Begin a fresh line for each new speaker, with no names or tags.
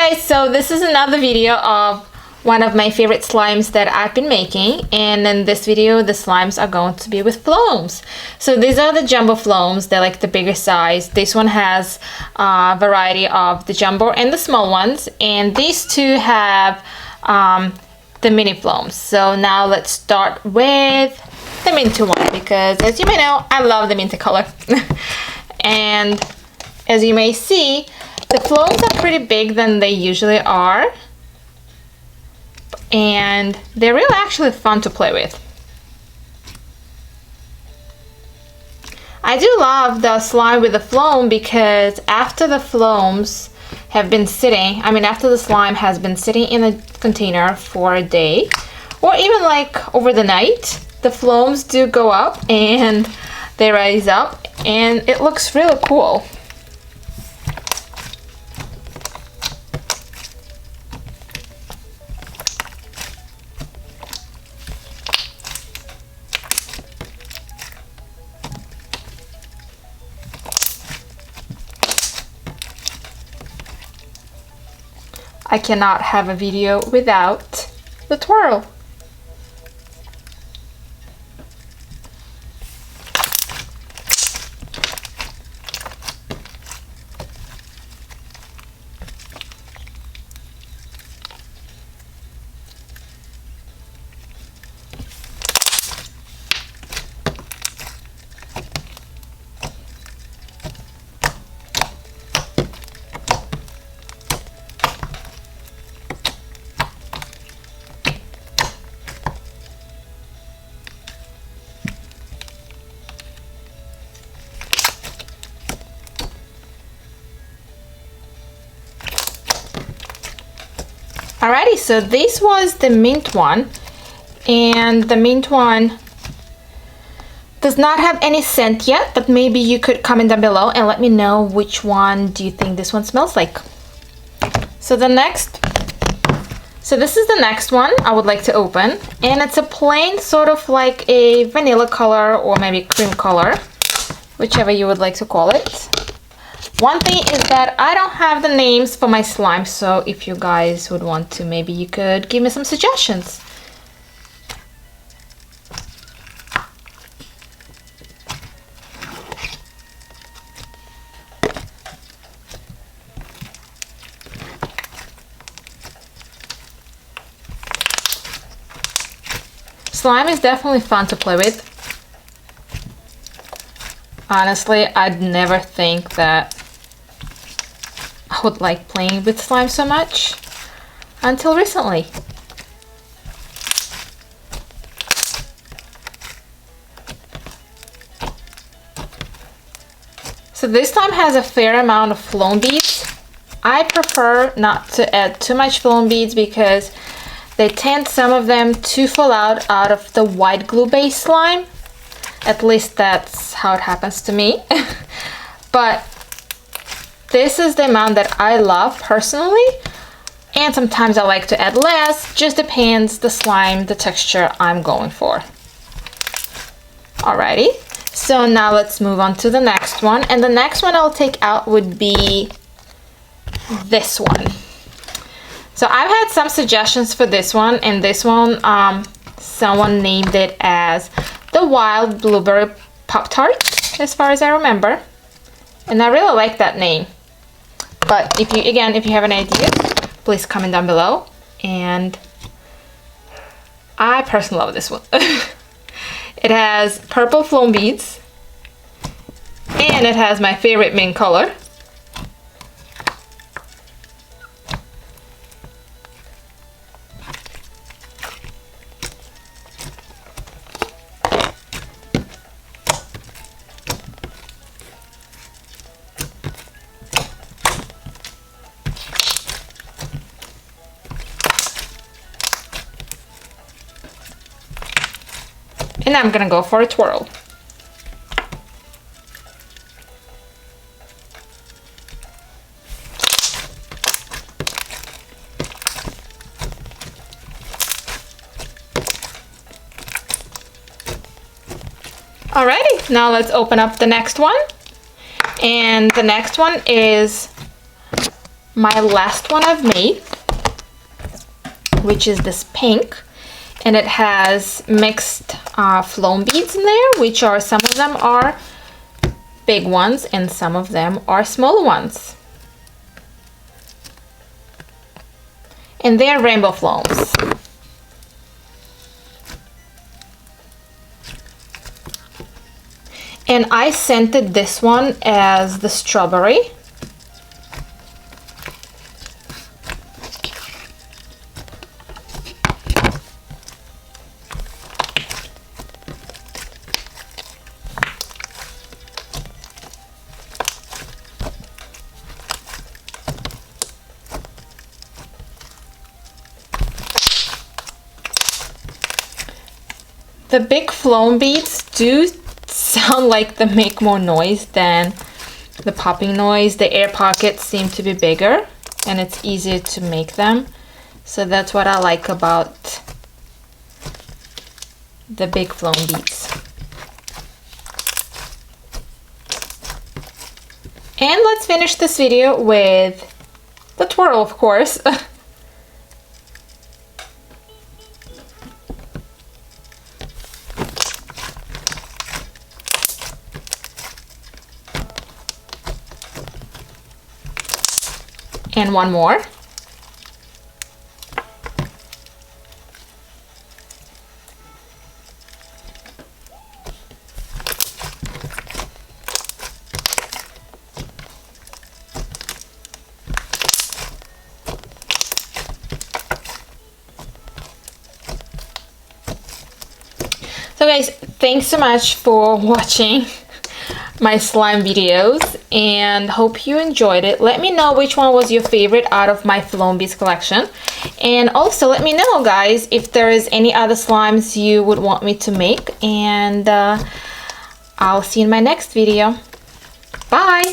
guys, so this is another video of one of my favorite slimes that I've been making, and in this video the slimes are going to be with Floams. So these are the jumbo Floams. They're like the bigger size. This one has a variety of the jumbo and the small ones, and these two have the mini Floams. So now let's start with the minty one, because as you may know, I love the minty color. And as you may see, the Floams are pretty big than they usually are, and they're really actually fun to play with. I do love the slime with the Floam because after the Floams have been sitting, after the slime has been sitting in a container for a day, or even like over the night, the Floams do go up and they rise up, and it looks really cool. I cannot have a video without the twirl. Alrighty, so this was the mint one, and the mint one does not have any scent yet, but maybe you could comment down below and let me know which one do you think this one smells like. So this is the next one I would like to open, and it's a plain sort of like a vanilla color or maybe cream color, whichever you would like to call it. One thing is that I don't have the names for my slime, so if you guys would want to, maybe you could give me some suggestions. Slime is definitely fun to play with. Honestly, I'd never think that I would like playing with slime so much until recently. So this slime has a fair amount of Floam beads. I prefer not to add too much Floam beads because they tend, some of them, to fall out of the white glue based slime. At least that's how it happens to me. But this is the amount that I love personally, and sometimes I like to add less, just depends the slime, the texture I'm going for. Alrighty, so now let's move on to the next one, and the next one I'll take out would be this one. So I've had some suggestions for this one, and this one someone named it as the Wild Blueberry Pop-Tart, as far as I remember, and I really like that name. But if you have an idea, please comment down below. And I personally love this one. It has purple Floam beads, and it has my favorite mint color. And I'm gonna go for a twirl. Alrighty, now let's open up the next one. And the next one is my last one I've made, which is this pink, and it has mixed Floam beads in there, which are, some of them are big ones and some of them are smaller ones. And they're rainbow Floams. And I scented this one as the strawberry. The big Floam beads do sound like they make more noise than the popping noise. The air pockets seem to be bigger and it's easier to make them. So that's what I like about the big Floam beads. And let's finish this video with the twirl, of course. And one more. So guys, thanks so much for watching my slime videos and hope you enjoyed it. Let me know which one was your favorite out of my Floam beads collection, and also let me know, guys, if there is any other slimes you would want me to make, and I'll see you in my next video. Bye.